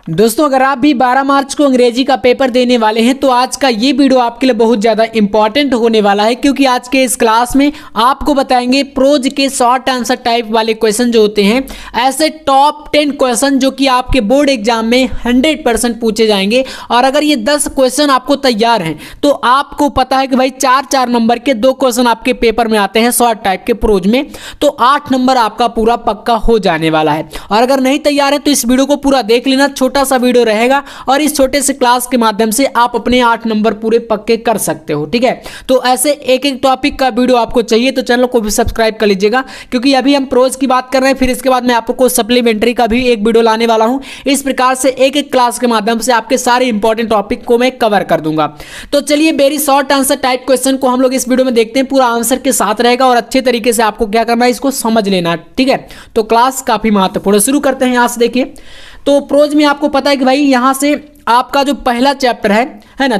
दोस्तों अगर आप भी 12 मार्च को अंग्रेजी का पेपर देने वाले हैं तो आज का ये वीडियो आपके लिए बहुत ज़्यादा इंपॉर्टेंट होने वाला है, क्योंकि आज के इस क्लास में आपको बताएंगे प्रोज के शॉर्ट आंसर टाइप वाले क्वेश्चन जो होते हैं, ऐसे टॉप 10 क्वेश्चन जो कि आपके बोर्ड एग्जाम में 100% पूछे जाएंगे। और अगर ये 10 क्वेश्चन आपको तैयार हैं तो आपको पता है कि भाई 4-4 नंबर के 2 क्वेश्चन आपके पेपर में आते हैं शॉर्ट टाइप के प्रोज में, तो 8 नंबर आपका पूरा पक्का हो जाने वाला है। और अगर नहीं तैयार है तो इस वीडियो को पूरा देख लेना, छोटा सा वीडियो रहेगा और इस छोटे से क्लास के माध्यम से आप अपने 8 नंबर पूरे पक्के कर सकते हो। ठीक है, तो ऐसे एक एक टॉपिक का वीडियो आपको चाहिए तो चैनल को भी सब्सक्राइब कर लीजिएगा, क्योंकि अभी हम प्रोज की बात कर रहे हैं, फिर इसके बाद मैं आपको सप्लीमेंट्री का भी एक वीडियो लाने वाला हूं। इस प्रकार से एक एक क्लास के माध्यम से आपके सारे इंपॉर्टेंट टॉपिक को मैं कवर कर दूंगा। तो चलिए very short answer type question को हम लोग इस वीडियो में देखते हैं, पूरा आंसर के साथ रहेगा और अच्छे तरीके से आपको क्या करना है इसको समझ लेना। ठीक है, तो क्लास काफी महत्वपूर्ण, शुरू करते हैं। यहां से देखिए, तो प्रोज में आपको पता है कि भाई यहां से आपका जो पहला चैप्टर है ना,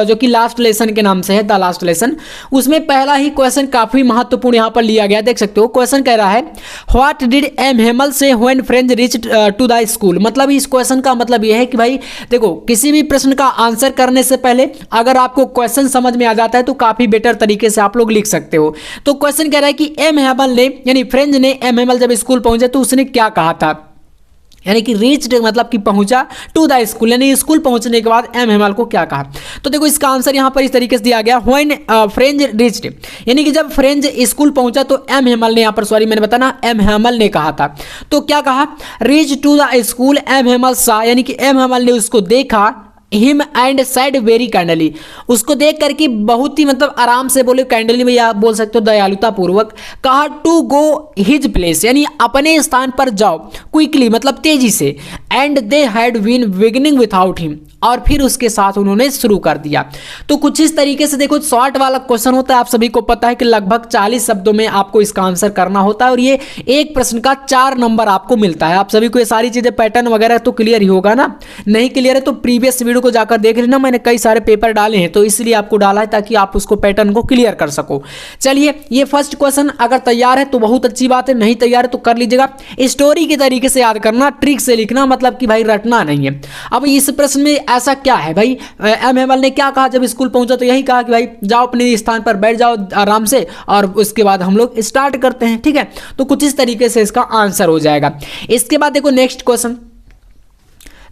जो कि लास्ट लेसन के नाम से है, द लास्ट लेसन, उसमें पहला ही क्वेश्चन काफी महत्वपूर्ण यहां पर लिया गया। देख सकते हो क्वेश्चन कह रहा है what did M Hamel say when Franz reached to the school. मतलब इस क्वेश्चन का मतलब यह है कि भाई देखो, किसी भी प्रश्न का आंसर करने से पहले अगर आपको क्वेश्चन समझ में आ जाता है तो काफी बेटर तरीके से आप लोग लिख सकते हो। तो क्वेश्चन कह रहा है कि एम हेमल ने, यानी फ्रेंच ने, एम हेमल जब स्कूल पहुंचे तो उसने क्या कहा था, यानी कि रीच्ड मतलब कि पहुंचा, टू द स्कूल यानी स्कूल पहुंचने के बाद एम हेमल को क्या कहा। तो देखो इसका आंसर यहां पर इस तरीके से दिया गया, व्हेन फ्रेंच रीच्ड, यानी कि जब फ्रेंच स्कूल पहुंचा तो एम हेमल ने, यहां पर सॉरी मैंने बताना एम हेमल ने कहा था। तो क्या कहा, reach to the school M Hamel saw, यानी कि एम हेमल ने उसको देखा, him and said very kindly, उसको देख करके बहुत ही मतलब आराम से बोले, काइंडली में या बोल सकते हो दयालुता पूर्वक कहा, टू गो हिज प्लेस, यानी अपने स्थान पर जाओ, क्विकली मतलब तेजी से, and they had been beginning without him, और फिर उसके साथ उन्होंने शुरू कर दिया। तो कुछ इस तरीके से देखो, शॉर्ट वाला क्वेश्चन होता है, आप सभी को पता है कि लगभग 40 शब्दों में आपको इसका आंसर करना होता है, और ये एक प्रश्न का 4 नंबर आपको मिलता है। आप सभी को ये सारी चीजें पैटर्न वगैरह तो क्लियर ही होगा ना, नहीं क्लियर है तो प्रीवियस वीडियो को जाकर देख लेना, मैंने कई सारे पेपर डाले हैं तो इसलिए आपको डाला है ताकि आप उसको पैटर्न को क्लियर कर सको। चलिए ये फर्स्ट क्वेश्चन अगर तैयार है तो बहुत अच्छी बात है, नहीं तैयार है तो कर लीजिएगा। स्टोरी के तरीके से याद करना, ट्रिक से लिखना, मतलब कि भाई रटना नहीं है। अब इस प्रश्न में ऐसा क्या है भाई, एम हेमल ने क्या कहा जब स्कूल पहुंचा, तो यही कहा कि भाई जाओ अपने स्थान पर बैठ जाओ आराम से, और उसके बाद हम लोग स्टार्ट करते हैं। ठीक है, तो कुछ इस तरीके से इसका आंसर हो जाएगा। इसके बाद देखो नेक्स्ट क्वेश्चन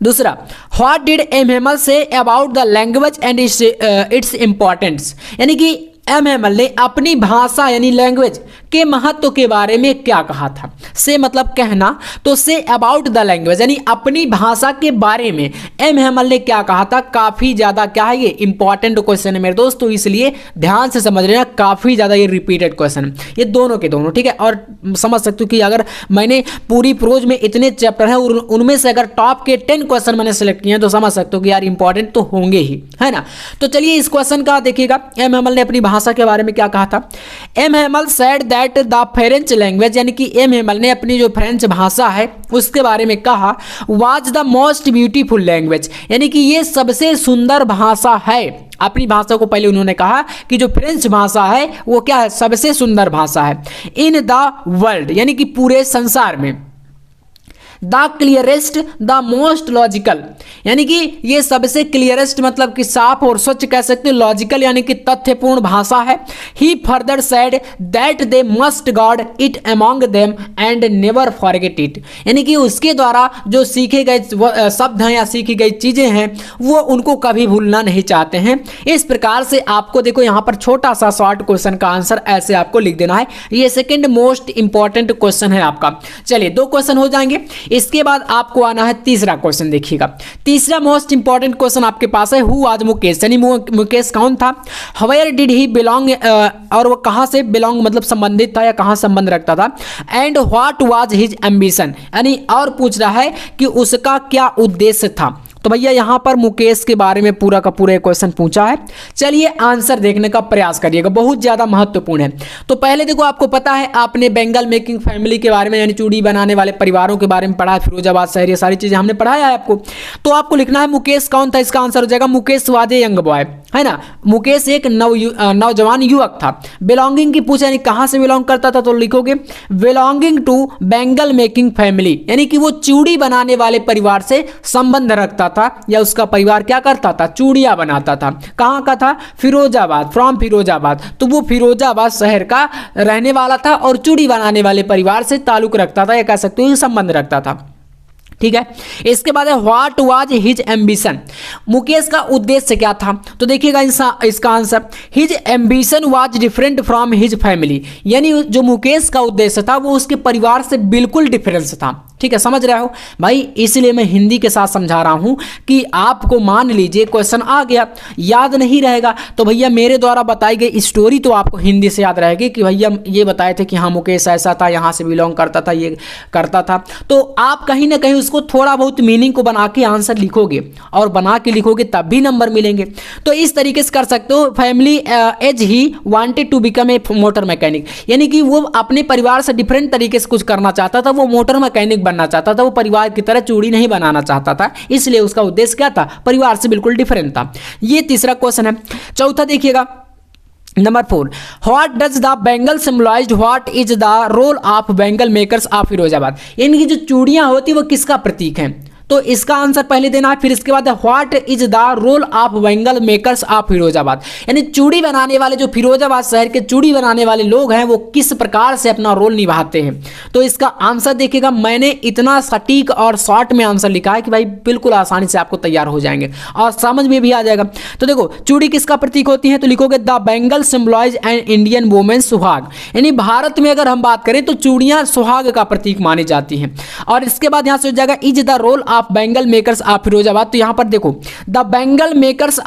दूसरा, what did M Hamel say about the language and its importance, यानी कि एम हेमल ने अपनी भाषा यानी लैंग्वेज के महत्व के बारे में क्या कहा था। से मतलब कहना, तो से अबाउट द लैंग्वेज यानी अपनी भाषा के बारे में एम हेमल ने क्या कहा था। काफी ज्यादा क्या है, ये इंपॉर्टेंट क्वेश्चन है मेरे दोस्त, तो इसलिए ध्यान से समझ लेना, काफी ज्यादा ये रिपीटेड क्वेश्चन है, ये दोनों के दोनों। ठीक है, और समझ सकते हो कि अगर मैंने पूरी प्रोज में इतने चैप्टर हैं उनमें से अगर टॉप के 10 क्वेश्चन मैंने सेलेक्ट किए हैं तो समझ सकते हो कि यार इंपॉर्टेंट तो होंगे ही, है ना। तो चलिए इस क्वेश्चन का देखिएगा, एम हेमल ने अपनी भाषा के बारे में क्या कहा था। M Hamel said that the French language, यानी कि एम हेमल ने अपनी जो फ्रेंच भाषा है उसके बारे में कहा, was the most beautiful language, यानी कि ये सबसे सुंदर भाषा है। अपनी भाषा को पहले उन्होंने कहा कि जो फ्रेंच भाषा है वो क्या है, सबसे सुंदर भाषा है। इन द वर्ल्ड, यानी कि पूरे संसार में। The clearest, the most logical, यानी कि ये सबसे क्लियरेस्ट मतलब कि साफ और स्वच्छ कह सकते हो, लॉजिकल यानी कि तथ्यपूर्ण भाषा है। He further said that they must guard it among them and never forget it, यानी कि उसके द्वारा जो सीखे गए शब्द हैं या सीखी गई चीजें हैं वो उनको कभी भूलना नहीं चाहते हैं। इस प्रकार से आपको देखो यहाँ पर छोटा सा शॉर्ट क्वेश्चन का आंसर ऐसे आपको लिख देना है। ये सेकंड मोस्ट इंपॉर्टेंट क्वेश्चन है आपका। चलिए 2 क्वेश्चन हो जाएंगे। इसके बाद आपको आना है तीसरा क्वेश्चन। देखिएगा तीसरा मोस्ट इंपॉर्टेंट क्वेश्चन आपके पास है, हु वाज मुकेश, यानी मुकेश कौन था। वेयर डिड ही बिलोंग, और वो कहां से बिलोंग मतलब संबंधित था या कहां संबंध रखता था। And what was his ambition, यानी और पूछ रहा है कि उसका क्या उद्देश्य था। तो भैया यहाँ पर मुकेश के बारे में पूरा का पूरा क्वेश्चन पूछा है। चलिए आंसर देखने का प्रयास करिएगा, बहुत ज्यादा महत्वपूर्ण है। तो पहले देखो, आपको पता है आपने बेंगल मेकिंग फैमिली के बारे में यानी चूड़ी बनाने वाले परिवारों के बारे में पढ़ा है, फिरोजाबाद शहर, ये सारी चीजें हमने पढ़ाया है आपको। तो आपको लिखना है मुकेश कौन था, इसका आंसर हो जाएगा Mukesh was a young boy. है ना। मुकेश एक नौजवान युवक था। बिलोंगिंग की पूछा यानी कहाँ से बिलोंग करता था, तो लिखोगे belonging to bangle making family, यानी कि वो चूड़ी बनाने वाले परिवार से संबंध रखता था, या उसका परिवार क्या करता था, चूड़ियाँ बनाता था। कहाँ का था, फिरोजाबाद, फ्रॉम फिरोजाबाद, तो वो फिरोजाबाद शहर का रहने वाला था और चूड़ी बनाने वाले परिवार से ताल्लुक रखता था, या कह सकते हो संबंध रखता था। ठीक है, इसके बाद है what was his ambition, Mukesh का उद्देश्य क्या था, तो देखिएगा इसका answer his ambition was different from his family, यानी जो मुकेश का उद्देश्य था वो उसके परिवार से बिल्कुल डिफरेंस था। ठीक है, समझ रहे हो भाई, इसलिए मैं हिंदी के साथ समझा रहा हूं कि आपको मान लीजिए क्वेश्चन आ गया, याद नहीं रहेगा, तो भैया मेरे द्वारा बताई गई स्टोरी तो आपको हिंदी से याद रहेगी कि भैया ये बताए थे कि हाँ मुकेश ऐसा था, यहाँ से बिलोंग करता था, ये करता था, तो आप कहीं ना कहीं उसको थोड़ा बहुत मीनिंग को बना के आंसर लिखोगे, और बना के लिखोगे तब भी नंबर मिलेंगे। तो इस तरीके से कर सकते हो। Family as he wanted to become a motor mechanic, यानी कि वो अपने परिवार से डिफरेंट तरीके से कुछ करना चाहता था, वो मोटर मैकेनिक बनना चाहता था, वो परिवार की तरह चूड़ी नहीं बनाना चाहता था, इसलिए उसका उद्देश्य क्या था, परिवार से बिल्कुल डिफरेंट था। ये तीसरा क्वेश्चन है। चौथा देखिएगा number 4, what does the bangle symbolise, what is the role of bangle makers of Firozabad, यानी कि जो चूड़ियां होती है वो किसका प्रतीक है, तो इसका आंसर पहले देना है, फिर इसके बाद what is the role of bangle makers of Firozabad, यानी चूड़ी बनाने वाले जो फिरोजाबाद शहर के चूड़ी बनाने वाले लोग हैं वो किस प्रकार से अपना रोल निभाते हैं। तो इसका आंसर देखिएगा, मैंने इतना सटीक और शॉर्ट में आंसर लिखा है कि भाई बिल्कुल आसानी से आपको तैयार हो जाएंगे और समझ में भी आ जाएगा। तो देखो चूड़ी किसका प्रतीक होती है, तो लिखोगे the bangle symbolise an Indian women suhag, यानी भारत में अगर हम बात करें तो चूड़ियां सुहाग का प्रतीक मानी जाती हैं। और इसके बाद यहां से हो जाएगा is the role of bangle makers of Firozabad, तो यहां पर देखो the bangle makers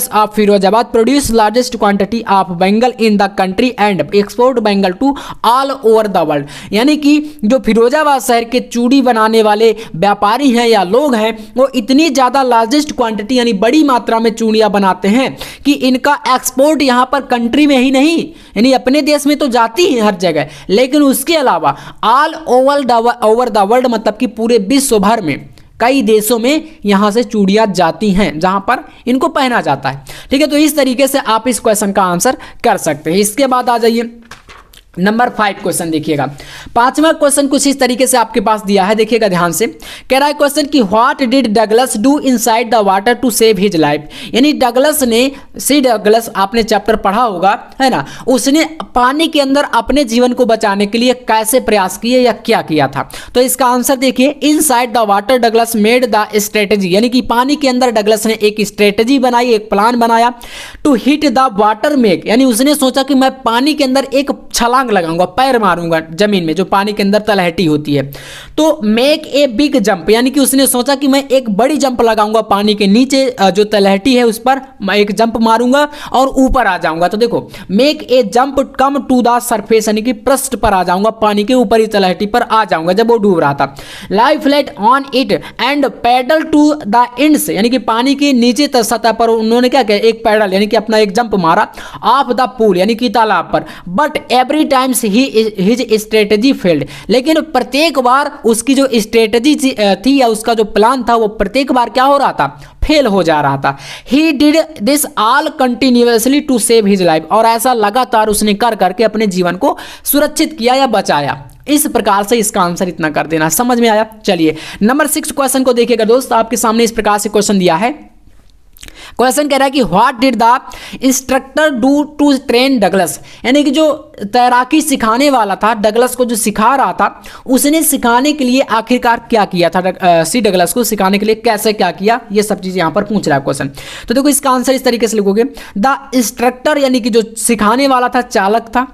of Firozabad produce largest quantity of bangle in the country and export bangle to all over the world, यानी कि जो फिरोजाबाद शहर के चूड़ी बनाने वाले व्यापारी हैं या लोग हैं वो इतनी ज्यादा लार्जेस्ट क्वांटिटी यानी बड़ी मात्रा में चूड़ियां बनाते हैं कि इनका एक्सपोर्ट यहां पर कंट्री में ही नहीं यानी अपने देश में तो जाती है हर जगह, लेकिन उसके अलावा ऑल ओवर द वर्ल्ड मतलब कि पूरे विश्व भर में कई देशों में यहां से चूड़ियां जाती हैं जहां पर इनको पहना जाता है। ठीक है, तो इस तरीके से आप इस क्वेश्चन का आंसर कर सकते हैं। इसके बाद आ जाइए नंबर 5 क्वेश्चन देखिएगा। पांचवा क्वेश्चन कुछ इस तरीके से आपके पास दिया है, देखिएगा ध्यान से। कह रहा है क्वेश्चन कि what did Douglas do inside the water to save his life, यानी डगलस ने, सी डगलस आपने चैप्टर पढ़ा होगा है ना, उसने पानी के अंदर अपने जीवन को बचाने के लिए कैसे प्रयास किए या क्या किया था। तो इसका आंसर देखिए, inside the water Douglas made the strategy, यानी कि पानी के अंदर डगलस ने एक स्ट्रेटेजी बनाई, एक प्लान बनाया to hit the water make, यानी उसने सोचा कि मैं पानी के अंदर एक छलांग लगाऊंगा, पैर मारूंगा जमीन में जो पानी के अंदर तलहटी होती है, तो मेक ए बिग जंप, यानी कि उसने सोचा कि मैं एक बड़ी जंप लगाऊंगा पानी के नीचे जो तलहटी है उस पर मैं एक जंप मारूंगा और ऊपर आ जाऊंगा। तो देखो make a jump come to the surface, यानी कि पृष्ठ पर आ जाऊंगा, पानी के ऊपर ही तलहटी पर आ जाऊंगा जब वो डूब रहा था। Lie flat on it and paddle to the ends, यानी कि पानी के नीचे सतह पर उन्होंने क्या किया, एक पैडल यानी कि अपना एक जंप मारा ऑफ द पूल, यानी कि तालाब पर। But every times his strategy failed, लेकिन प्रत्येक बार उसकी जो स्ट्रेटेजी थी या उसका जो प्लान था वो प्रत्येक बार क्या हो रहा था, फेल हो जा रहा था। He did this all continuously to save his life, और ऐसा लगातार उसने कर करके अपने जीवन को सुरक्षित किया या बचाया। इस प्रकार से इसका आंसर इतना कर देना। समझ में आया? चलिए नंबर 6 क्वेश्चन को देखिएगा दोस्त, आपके सामने इस प्रकार से क्वेश्चन दिया है। क्वेश्चन कह रहा है कि what did the instructor do to train Douglas, यानी कि जो तैराकी सिखाने वाला था डगलस को, जो सिखा रहा था, उसने सिखाने के लिए आखिरकार क्या किया था, सी डगलस को सिखाने के लिए कैसे क्या किया, ये सब चीज़ यहाँ पर पूछ रहा है क्वेश्चन। तो देखो इसका आंसर इस तरीके से लिखोगे, द इंस्ट्रक्टर यानी कि जो सिखाने वाला था, चालक था,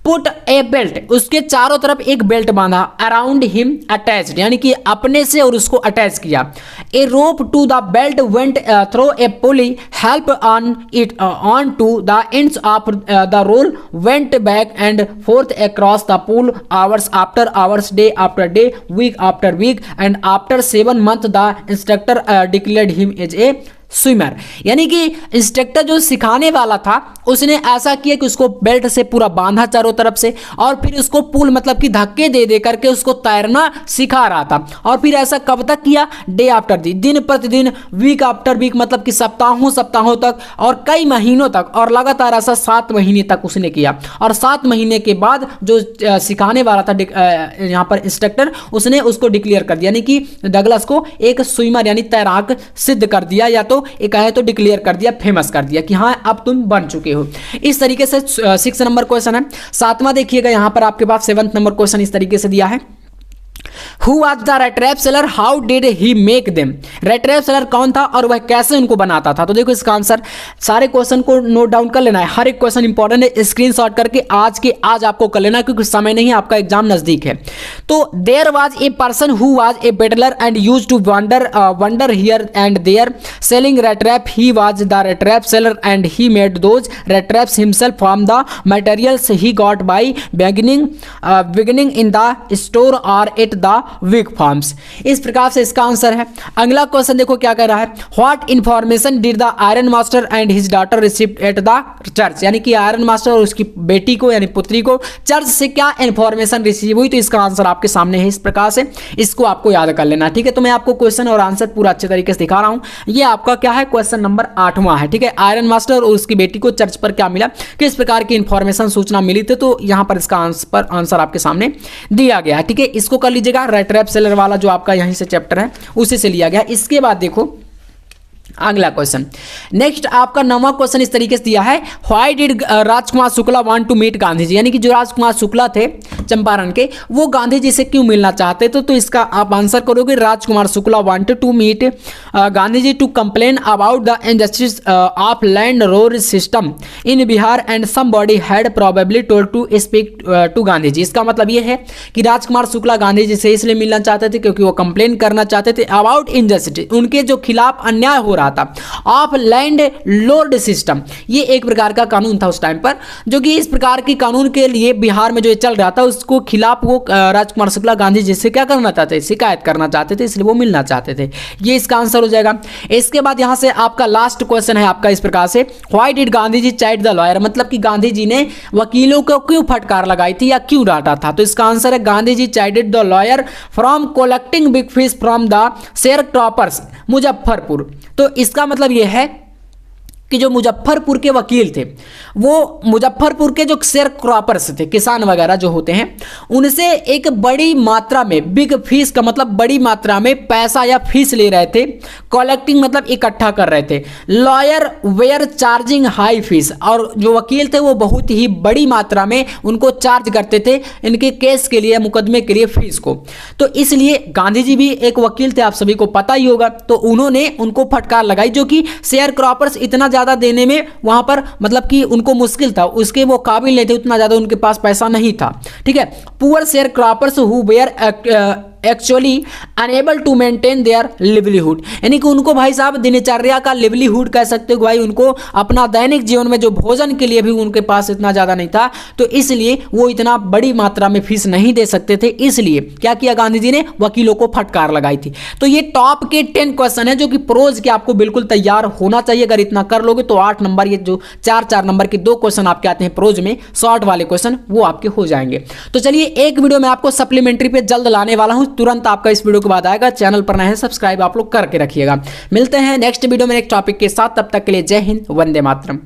पुट ए बेल्ट, उसके चारों तरफ एक बेल्ट बांधा, अराउंड हिम अटैच्ड, यानी कि अपने से और उसको अटैच किया। A rope to the belt went through a pulley help on it on to the ends of the roll went back and forth across the pool, hours after hours, day after day, week after week, and after 7 months the instructor declared him as a swimmer. यानी कि instructor जो सिखाने वाला था उसने ऐसा किया कि उसको बेल्ट से पूरा बांधा चारों तरफ से, और फिर उसको पुल मतलब कि धक्के दे दे करके उसको तैरना सिखा रहा था। और फिर ऐसा कब तक किया? डे आफ्टर डे, दिन प्रतिदिन, वीक आफ्टर वीक, मतलब कि सप्ताहों सप्ताहों तक और कई महीनों तक, और लगातार ऐसा 7 महीने तक उसने किया। और 7 महीने के बाद जो सिखाने वाला था यहाँ पर इंस्ट्रक्टर, उसने उसको डिक्लेयर कर दिया, यानी कि डगलस को एक स्विमर यानी तैराक सिद्ध कर दिया, या तो एक है तो डिक्लेयर कर दिया, फेमस कर दिया कि हाँ अब तुम बन चुके हो। इस तरीके से 6 नंबर क्वेश्चन है। 7वां देखिएगा, यहां पर आपके पास 7th नंबर क्वेश्चन इस तरीके से दिया है। Who was the rat trap seller? How did he make them? rat trap seller कौन था और वह कैसे उनको बनाता था? तो देखो इसका आंसर, सारे क्वेश्चन को नोट डाउन कर लेना है, हर एक क्वेश्चन इंपॉर्टेंट है, स्क्रीनशॉट करके आज आपको कर लेना, क्योंकि समय नहीं है, आपका एग्जाम नजदीक है। तो there was a person who was a peddler and use to wander here and there selling rat trap. He was the rat trap seller and he made those rat traps himself from the materials he got by beginning in the store or at the wig farms. इस प्रकार से इसका answer है। अगला question देखो क्या कह रहा है, what information did the iron master and his daughter received at the church? यानी कि आयरन मास्टर और उसकी बेटी को यानी पुत्री को चर्च से क्या इंफॉर्मेशन रिसीव हुई? तो इसका आंसर आपके सामने है इस प्रकार से, इसको आपको याद कर लेना। ठीक है, तो मैं आपको क्वेश्चन और आंसर पूरा अच्छे तरीके से दिखा रहा हूं। ये आपका क्या है, क्वेश्चन नंबर 8वां है। ठीक है, आयरन मास्टर और उसकी बेटी को चर्च पर क्या मिला, किस प्रकार की इंफॉर्मेशन सूचना मिली थी, तो यहां पर इसका आंसर आपके सामने दिया गया है। ठीक है, इसको कर लीजिएगा, rat trap seller वाला जो आपका यहीं से चैप्टर है उसी से लिया गया। इसके बाद देखो अगला क्वेश्चन, नेक्स्ट आपका 9वां क्वेश्चन इस तरीके से दिया है, why did Rajkumar Shukla want to meet Gandhi ji? यानी कि जो राजकुमार शुक्ला थे चंपारण के, वो गांधी जी से क्यों मिलना चाहते थे? तो इसका आप आंसर करोगे, Rajkumar Shukla wanted to meet Gandhi ji to complain about the injustice of landlord system in Bihar and somebody had probably told to speak to Gandhi ji. इसका मतलब ये है कि राजकुमार शुक्ला गांधी जी से इसलिए मिलना चाहते थे क्योंकि वो कंप्लेन करना चाहते थे अबाउट इनजस्टिस, उनके जो खिलाफ अन्याय हो रहा था, ऑफ लैंड लॉर्ड सिस्टम। ये एक प्रकार का कानून था उस टाइम पर, जो कि इस प्रकार के कानून के लिए बिहार में जो चल रहा था उसको खिलाफ वो राजकुमार शुक्ला गांधी जी से क्या करना चाहते थे, शिकायत करना चाहते थे, इसलिए वो मिलना चाहते थे। ये इसका आंसर हो जाएगा। इसके बाद यहां से आपका लास्ट क्वेश्चन है आपका इस प्रकार से, why did Gandhi ji chide the lawyer? मतलब कि गांधी जी ने वकीलों को क्यों फटकार लगाई थी या क्यों डांटा था? तो इसका आंसर है, Gandhi ji chided the lawyer from collecting big fish from the sharecroppers Muzaffarpur. तो इसका मतलब यह है कि जो मुजफ्फरपुर के वकील थे, वो मुजफ्फरपुर के जो शेयर क्रॉपर्स थे, किसान वगैरह जो होते हैं, उनसे एक बड़ी मात्रा में, बिग फीस का मतलब बड़ी मात्रा में पैसा या फीस ले रहे थे, कलेक्टिंग मतलब इकट्ठा कर रहे थे, lawyer were charging high fees, और जो वकील थे वो बहुत ही बड़ी मात्रा में उनको चार्ज करते थे इनके केस के लिए, मुकदमे के लिए फीस को। तो इसलिए गांधी जी भी एक वकील थे, आप सभी को पता ही होगा, तो उन्होंने उनको फटकार लगाई, जो कि शेयर क्रॉपर्स इतना ज्यादा देने में वहां पर मतलब कि उनको मुश्किल था, उसके वो काबिल नहीं थे, उतना ज्यादा उनके पास पैसा नहीं था। ठीक है, poor sharecroppers who were actually unable to maintain their livelihood, यानी कि उनको भाई साहब दिनचर्या का लिवलीहुड कह सकते हो भाई, उनको अपना दैनिक जीवन में जो भोजन के लिए भी उनके पास इतना ज़्यादा नहीं था, तो इसलिए वो इतना बड़ी मात्रा में फीस नहीं दे सकते थे। इसलिए क्या किया गांधी जी ने, वकीलों को फटकार लगाई थी। तो ये टॉप के 10 क्वेश्चन है जो कि प्रोज के आपको बिल्कुल तैयार होना चाहिए। अगर इतना कर लोगे तो 8 नंबर, ये जो 4 नंबर के 2 क्वेश्चन आपके आते हैं प्रोज में, शॉर्ट वाले क्वेश्चन, वो आपके हो जाएंगे। तो चलिए एक वीडियो में आपको सप्लीमेंट्री पे जल्द लाने वाला हूं, तुरंत आपका इस वीडियो के बाद आएगा। चैनल पर नए हैं, सब्सक्राइब आप लोग करके रखिएगा। मिलते हैं नेक्स्ट वीडियो में एक टॉपिक के साथ, तब तक के लिए जय हिंद, वंदे मातरम।